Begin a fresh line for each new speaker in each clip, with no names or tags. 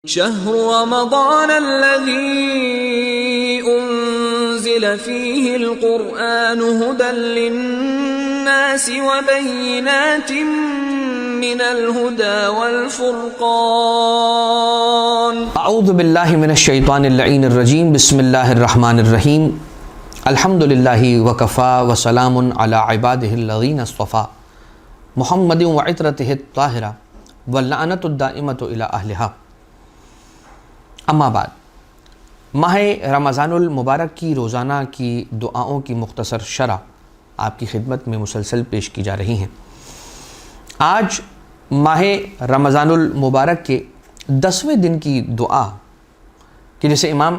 شهر رمضان الذي أنزل فيه القرآن هدى للناس وبينات من الهدى والفرقان
اعوذ باللہ من الشیطان اللعین الرجیم بسم اللہ الرحمن الرحیم الحمد للہ وکفا وسلام علی عبادہ الذین اصطفیٰ محمد وعطرتہ الطاہرہ واللعنۃ الدائمۃ الی اہلہا. اما بعد، ماہ رمضان المبارک کی روزانہ کی دعاؤں کی مختصر شرح آپ کی خدمت میں مسلسل پیش کی جا رہی ہیں. آج ماہ رمضان المبارک کے 10ویں دن کی دعا کہ جسے امام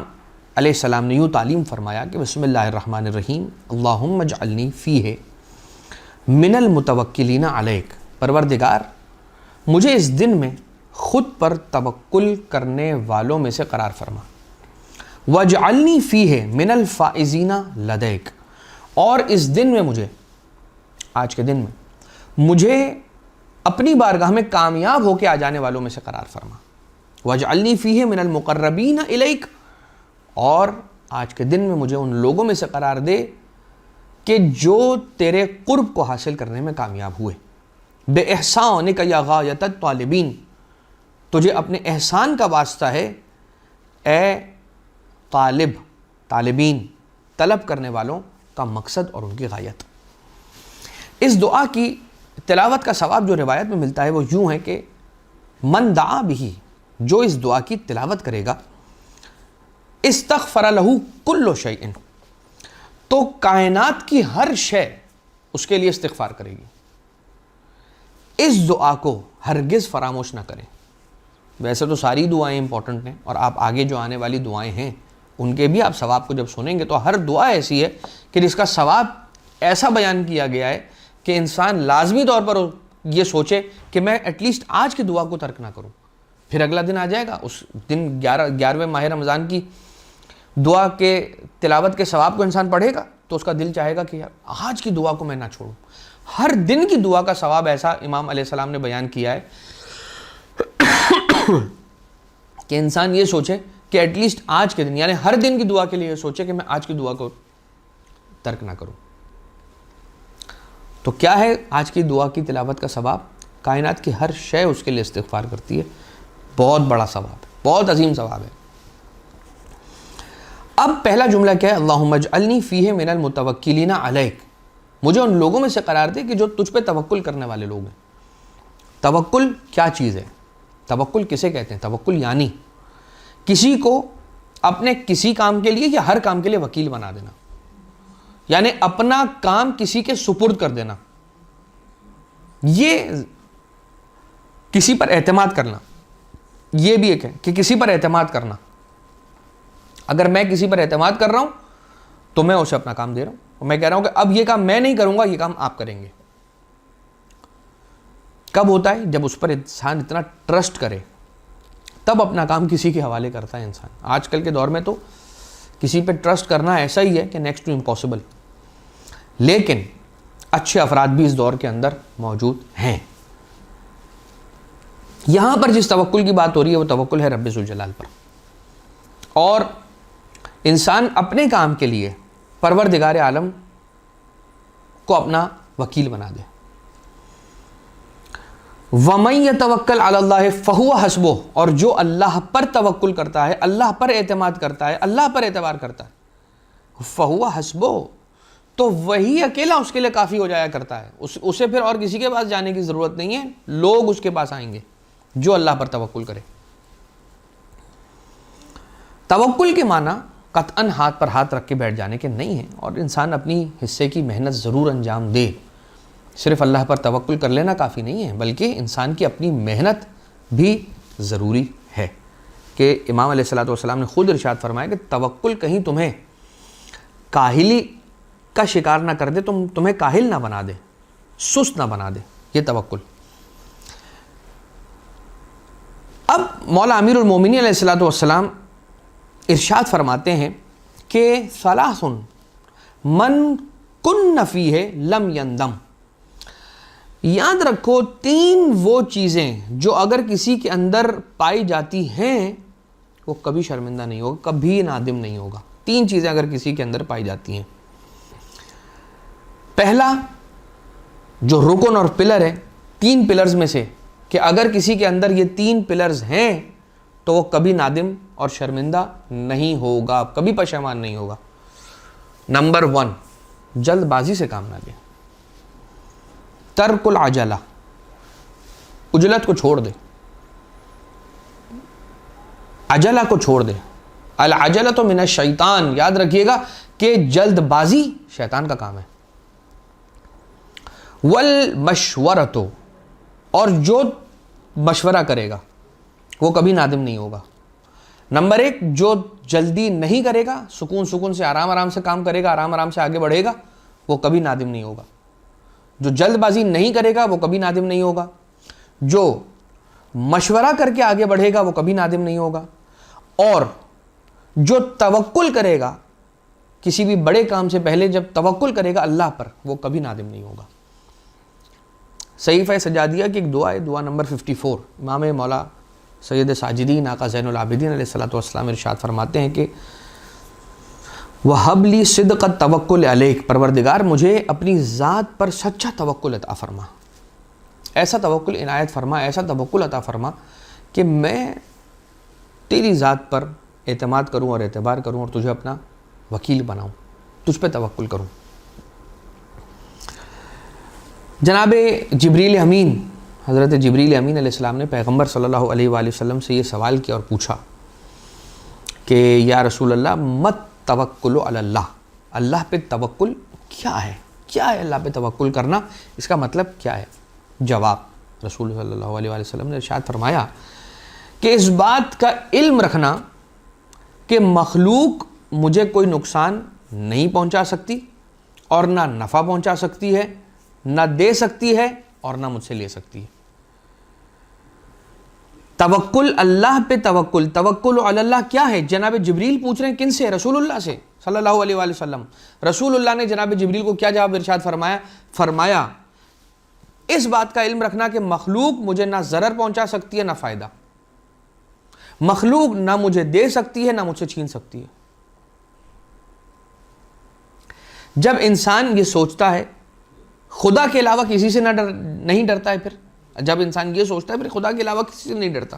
علیہ السلام نے یوں تعلیم فرمایا کہ بسم اللہ الرحمن الرحیم اللہم اجعلنی فیہ من المتوکلین علیک، پروردگار مجھے اس دن میں خود پر توکل کرنے والوں میں سے قرار فرما. وَاجْعَلْنِي فِيهِ مِنَ الْفَائِزِينَ لَدَيْكَ، اور اس دن میں مجھے، آج کے دن میں مجھے اپنی بارگاہ میں کامیاب ہو کے آ جانے والوں میں سے قرار فرما. وَاجْعَلْنِي فِيهِ مِنَ الْمُقَرَّبِينَ إِلَيْكَ، اور آج کے دن میں مجھے ان لوگوں میں سے قرار دے کہ جو تیرے قرب کو حاصل کرنے میں کامیاب ہوئے. بِإِحْسَانِكَ يَا غَایَةَ الطَّالِبِينَ، تجھے اپنے احسان کا واسطہ ہے اے طالبین، طلب کرنے والوں کا مقصد اور ان کی غایت. اس دعا کی تلاوت کا ثواب جو روایت میں ملتا ہے وہ یوں ہے کہ من دعا بہ، جو اس دعا کی تلاوت کرے گا، استغفر لہ کل شیء، تو کائنات کی ہر شے اس کے لیے استغفار کرے گی. اس دعا کو ہرگز فراموش نہ کریں. ویسے تو ساری دعائیں امپورٹنٹ ہیں، اور آپ آگے جو آنے والی دعائیں ہیں ان کے بھی آپ ثواب کو جب سنیں گے تو ہر دعا ایسی ہے کہ جس کا ثواب ایسا بیان کیا گیا ہے کہ انسان لازمی طور پر یہ سوچے کہ میں ایٹ لیسٹ آج کی دعا کو ترک نہ کروں. پھر اگلا دن آ جائے گا، اس دن 11ویں ماہ رمضان کی دعا کے تلاوت کے ثواب کو انسان پڑھے گا تو اس کا دل چاہے گا کہ یار آج کی دعا کو میں نہ چھوڑوں. ہر دن کی دعا کا ثواب ایسا امام علیہ السلام نے بیان کیا ہے کہ انسان یہ سوچے کہ ایٹ لیسٹ آج کے دن، یعنی ہر دن کی دعا کے لیے یہ سوچے کہ میں آج کی دعا کو ترک نہ کروں. تو کیا ہے آج کی دعا کی تلاوت کا ثواب؟ کائنات کی ہر شے اس کے لیے استغفار کرتی ہے. بہت بڑا ثواب ہے، بہت عظیم ثواب ہے. اب پہلا جملہ کیا ہے؟ اللہم اجعلنی فیہ من المتوکلین علیک، مجھے ان لوگوں میں سے قرار دے کہ جو تجھ پہ توکل کرنے والے لوگ ہیں. توکل کیا چیز ہے؟ توکل کسے کہتے ہیں؟ توکل یعنی کسی کو اپنے کسی کام کے لیے یا ہر کام کے لیے وکیل بنا دینا، یعنی اپنا کام کسی کے سپرد کر دینا. یہ کسی پر اعتماد کرنا، یہ بھی ایک ہے کہ کسی پر اعتماد کرنا. اگر میں کسی پر اعتماد کر رہا ہوں تو میں اسے اپنا کام دے رہا ہوں، اور میں کہہ رہا ہوں کہ اب یہ کام میں نہیں کروں گا، یہ کام آپ کریں گے. کب ہوتا ہے؟ جب اس پر انسان اتنا ٹرسٹ کرے، تب اپنا کام کسی کے حوالے کرتا ہے انسان. آج کل کے دور میں تو کسی پہ ٹرسٹ کرنا ایسا ہی ہے کہ نیکسٹ ٹو امپاسبل. لیکن اچھے افراد بھی اس دور کے اندر موجود ہیں. یہاں پر جس توکل کی بات ہو رہی ہے وہ توکل ہے رب ذوالجلال پر، اور انسان اپنے کام کے لیے پروردگار عالم کو اپنا وکیل بنا دے. وَمَن يَتَوَكَّلْ عَلَى اللَّهِ فَهُوَ حَسْبُهُ، اور جو اللہ پر توکل کرتا ہے، اللہ پر اعتماد کرتا ہے، اللہ پر اعتبار کرتا ہے، فَهُوَ حَسْبُهُ، تو وہی اکیلا اس کے لیے کافی ہو جایا کرتا ہے. اسے پھر اور کسی کے پاس جانے کی ضرورت نہیں ہے. لوگ اس کے پاس آئیں گے جو اللہ پر توکل کرے. توکل کے معنی قطعاً ہاتھ پر ہاتھ رکھ کے بیٹھ جانے کے نہیں ہیں، اور انسان اپنی حصے کی محنت ضرور انجام دے. صرف اللہ پر توکل کر لینا کافی نہیں ہے، بلکہ انسان کی اپنی محنت بھی ضروری ہے. کہ امام علیہ السلام نے خود ارشاد فرمایا کہ توکل کہیں تمہیں کاہلی کا شکار نہ کر دے، تمہیں کاہل نہ بنا دے، سست نہ بنا دے. یہ توکل. اب مولا امیر المومنین علیہ السلام ارشاد فرماتے ہیں کہ ثلاث من کن فیہ لم یندم، یاد رکھو 3 وہ چیزیں جو اگر کسی کے اندر پائی جاتی ہیں وہ کبھی شرمندہ نہیں ہوگا, کبھی نادم نہیں ہوگا. 3 چیزیں اگر کسی کے اندر پائی جاتی ہیں. پہلا جو رکن اور پلر ہے 3 پلرز میں سے, کہ اگر کسی کے اندر یہ 3 پلرز ہیں تو وہ کبھی نادم اور شرمندہ نہیں ہوگا, کبھی پشیمان نہیں ہوگا. نمبر 1, جلد بازی سے کام نہ لے. ترک العجلہ, عجلت کو چھوڑ دے, عجلہ کو چھوڑ دے. العجلۃ من الشیطان, یاد رکھیے گا کہ جلد بازی شیطان کا کام ہے. والمشورۃ, اور جو مشورہ کرے گا وہ کبھی نادم نہیں ہوگا. نمبر 1, جو جلدی نہیں کرے گا, سکون سے آرام سے کام کرے گا, آرام سے آگے بڑھے گا, وہ کبھی نادم نہیں ہوگا. جو جلد بازی نہیں کرے گا وہ کبھی نادم نہیں ہوگا. جو مشورہ کر کے آگے بڑھے گا وہ کبھی نادم نہیں ہوگا. اور جو توکل کرے گا, کسی بھی بڑے کام سے پہلے جب توکل کرے گا اللہ پر, وہ کبھی نادم نہیں ہوگا. صحیفہ سجادیہ کی ایک دعا ہے, دعا نمبر 54. امام مولا سید ساجدین آقا زین العابدین علیہ الصلوۃ والسلام ارشاد فرماتے ہیں کہ وَهَبْ لِي صِدْقَ التَّوَكُّلِ عَلَيْكَ, پروردگار مجھے اپنی ذات پر سچا توکل عطا فرما, ایسا توکل عنایت فرما, ایسا توکل عطا فرما کہ میں تیری ذات پر اعتماد کروں اور اعتبار کروں اور تجھے اپنا وکیل بناؤں, تجھ پہ توکل کروں. جناب جبریل امین, حضرت جبریل امین علیہ السلام نے پیغمبر صلی اللہ علیہ وآلہ وسلم سے یہ سوال کیا اور پوچھا کہ یا رسول اللہ مت توکل علی اللہ, اللہ پہ توکل کیا ہے, کیا ہے اللہ پہ توکل کرنا, اس کا مطلب کیا ہے؟ جواب, رسول صلی اللہ علیہ وآلہ وسلم نے ارشاد فرمایا کہ اس بات کا علم رکھنا کہ مخلوق مجھے کوئی نقصان نہیں پہنچا سکتی اور نہ نفع پہنچا سکتی ہے, نہ دے سکتی ہے اور نہ مجھ سے لے سکتی ہے. توکل, اللہ پہ توکل, توکل علی اللہ کیا ہے؟ جناب جبریل پوچھ رہے ہیں کن سے؟ رسول اللہ سے صلی اللہ علیہ وآلہ وسلم. رسول اللہ نے جناب جبریل کو کیا جواب ارشاد فرمایا؟ فرمایا اس بات کا علم رکھنا کہ مخلوق مجھے نہ ضرر پہنچا سکتی ہے نہ فائدہ, مخلوق نہ مجھے دے سکتی ہے نہ مجھ سے چھین سکتی ہے. جب انسان یہ سوچتا ہے, خدا کے علاوہ کسی سے نہیں ڈرتا ہے, پھر جب انسان یہ سوچتا ہے پھر خدا کے علاوہ کسی سے نہیں ڈرتا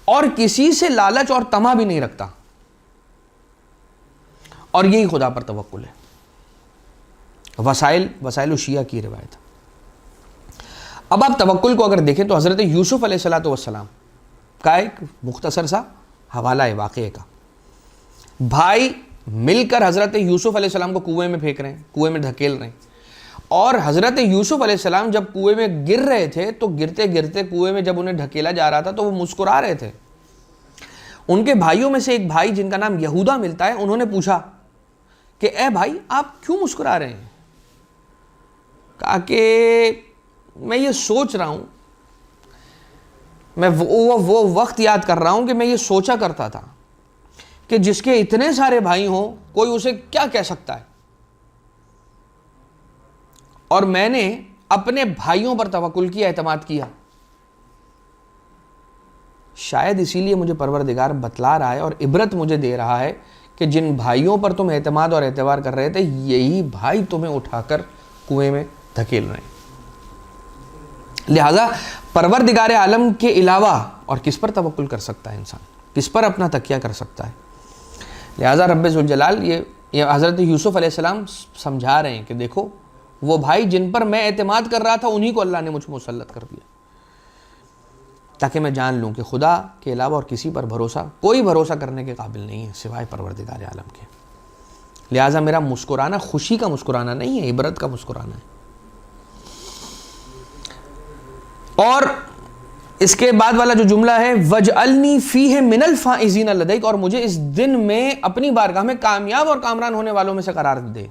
اور کسی سے لالچ اور طمع بھی نہیں رکھتا, اور یہی خدا پر توکل ہے. وسائل الشیعہ کی روایت. اب آپ توکل کو اگر دیکھیں تو حضرت یوسف علیہ الصلوۃ والسلام کا ایک مختصر سا حوالہ ہے واقعے کا. بھائی مل کر حضرت یوسف علیہ السلام کو کنویں میں پھینک رہے ہیں, کنویں میں دھکیل رہے ہیں, اور حضرت یوسف علیہ السلام جب کنویں میں گر رہے تھے تو گرتے گرتے کنویں میں جب انہیں دھکیلا جا رہا تھا تو وہ مسکرا رہے تھے. ان کے بھائیوں میں سے ایک بھائی جن کا نام یہودا ملتا ہے, انہوں نے پوچھا کہ اے بھائی آپ کیوں مسکرا رہے ہیں؟ کہا کہ میں یہ سوچ رہا ہوں, میں وہ وقت یاد کر رہا ہوں کہ میں یہ سوچا کرتا تھا کہ جس کے اتنے سارے بھائی ہوں کوئی اسے کیا کہہ سکتا ہے, اور میں نے اپنے بھائیوں پر توکل کیا, اعتماد کیا. شاید اسی لیے مجھے پروردگار بتلا رہا ہے اور عبرت مجھے دے رہا ہے کہ جن بھائیوں پر تم اعتماد اور اعتبار کر رہے تھے یہی بھائی تمہیں اٹھا کر کنویں میں دھکیل رہے ہیں. لہذا پروردگار عالم کے علاوہ اور کس پر توکل کر سکتا ہے انسان, کس پر اپنا تکیہ کر سکتا ہے؟ لہذا رب ذوالجلال یہ حضرت یوسف علیہ السلام سمجھا رہے ہیں کہ دیکھو وہ بھائی جن پر میں اعتماد کر رہا تھا انہی کو اللہ نے مجھ مسلط کر دیا, تاکہ میں جان لوں کہ خدا کے علاوہ اور کسی پر کوئی بھروسہ کرنے کے قابل نہیں ہے سوائے پروردگار عالم کے. لہٰذا میرا مسکرانا خوشی کا مسکرانا نہیں ہے, عبرت کا مسکرانا ہے. اور اس کے بعد والا جو جملہ ہے وَجْعَلْنِي فِيهِ مِنَ الْفَائِزِينَ لَدَيْكَ, اور مجھے اس دن میں اپنی بارگاہ میں کامیاب اور کامران ہونے والوں میں سے قرار دے.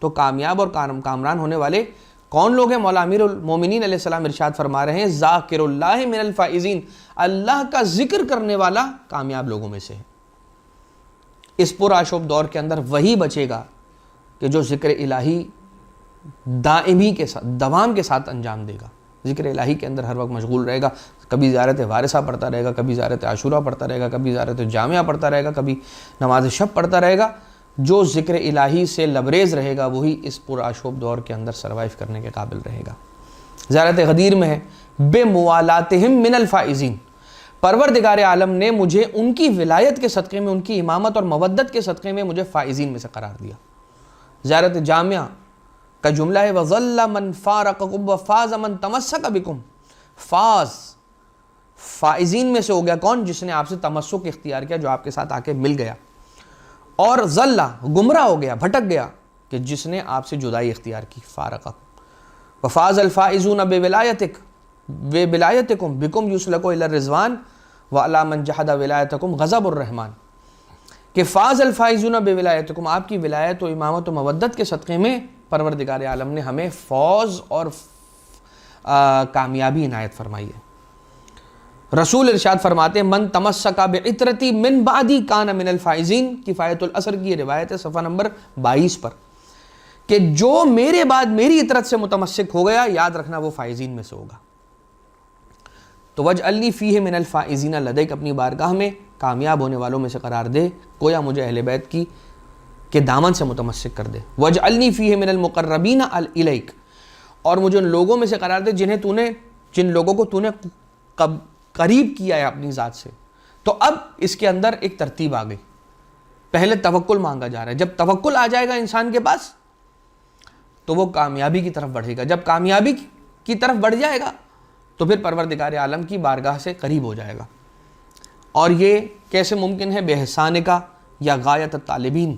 تو کامیاب اور کامران ہونے والے کون لوگ ہیں؟ مولا امیر المومنین علیہ السلام ارشاد فرما رہے ہیں ذاکر اللہ من الفائزین, اللہ کا ذکر کرنے والا کامیاب لوگوں میں سے ہے. اس پرآشوب دور کے اندر وہی بچے گا کہ جو ذکر الہی دائمی کے ساتھ, دوام کے ساتھ انجام دے گا. ذکر الہی کے اندر ہر وقت مشغول رہے گا، کبھی زیارت وارثہ پڑھتا رہے گا، کبھی زیارت عاشورہ پڑھتا رہے گا، کبھی زیارت جامعہ پڑھتا رہے گا، کبھی نماز شب پڑھتا رہے گا، جو ذکر الہی سے لبریز رہے گا وہی اس پرآشوب دور کے اندر سروائیو کرنے کے قابل رہے گا۔ زیارت غدیر میں ہے بِمُوَالَاتِهِم مِّنَ الْفَائِزِينَ، پروردگار عالم نے مجھے ان کی ولایت کے صدقے میں، ان کی امامت اور مودت کے صدقے میں مجھے فائزین میں سے قرار دیا۔ زیارت جامعہ کا جملہ ہے وَظَلَّ مَنْ فَارَقَكُمْ وَفَازَ مَنْ تَمَسَّكَ بِكُمْ، فائزین میں سے ہو گیا کون؟ جس نے آپ سے تمسک اختیار کیا، جو آپ کے ساتھ آ کے مل گیا، اور ظل گمراہ ہو گیا، بھٹک گیا کہ جس نے آپ سے جدائی اختیار کی، فارقہ۔ وفاز الفائزون بولایتکم بکم یسلک الی الرضوان وعلی من جحد ولایتکم غضب الرحمن، کہ فاز الفائزون بولایتکم، آپ کی ولایت و امامت و مودت کے صدقے میں پروردگار عالم نے ہمیں فوز اور کامیابی عنایت فرمائی ہے۔ رسول ارشاد فرماتے ہیں من تمسک بعطرتی من بعدی کان من الفائزین، کفایت الاثر کی یہ روایت ہے صفحہ نمبر 22 پر، کہ جو میرے بعد میری عطرت سے متمسک ہو گیا، یاد رکھنا وہ فائزین میں سے ہوگا۔ تو وَاجْعَلْنِي فِيهِ مِنَ الْفَائِزِينَ لَدَيْكَ، اپنی بارگاہ میں کامیاب ہونے والوں میں سے قرار دے، گویا مجھے اہل بیت کی کے دامن سے متمسک کر دے۔ وَاجْعَلْنِي فِيهِ مِنَ الْمُقَرَّبِينَ إِلَيْكَ، اور مجھے ان لوگوں میں سے قرار دے جن لوگوں کو تو نے قریب کیا ہے اپنی ذات سے۔ تو اب اس کے اندر ایک ترتیب آ گئی، پہلے توکل مانگا جا رہا ہے، جب توکل آ جائے گا انسان کے پاس تو وہ کامیابی کی طرف بڑھے گا، جب کامیابی کی طرف بڑھ جائے گا تو پھر پروردگار عالم کی بارگاہ سے قریب ہو جائے گا۔ اور یہ کیسے ممکن ہے؟ بے احسان کا یا غایت الطالبین،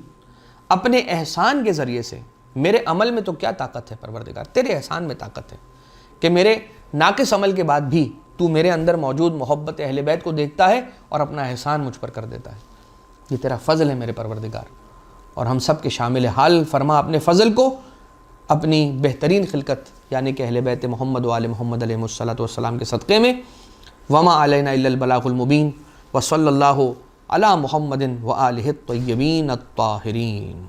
اپنے احسان کے ذریعے سے۔ میرے عمل میں تو کیا طاقت ہے پروردگار، تیرے احسان میں طاقت ہے کہ میرے ناقص عمل کے بعد بھی تو میرے اندر موجود محبت اہل بیت کو دیکھتا ہے اور اپنا احسان مجھ پر کر دیتا ہے۔ یہ تیرا فضل ہے میرے پروردگار، اور ہم سب کے شامل حال فرما اپنے فضل کو اپنی بہترین خلقت یعنی کہ اہل بیت محمد و آل محمد علیہ الصلوۃ والسلام کے صدقے میں۔ وما علینا الا البلاغ المبین، وصلی اللہ علی محمد و آلہ الطیبین الطاہرین۔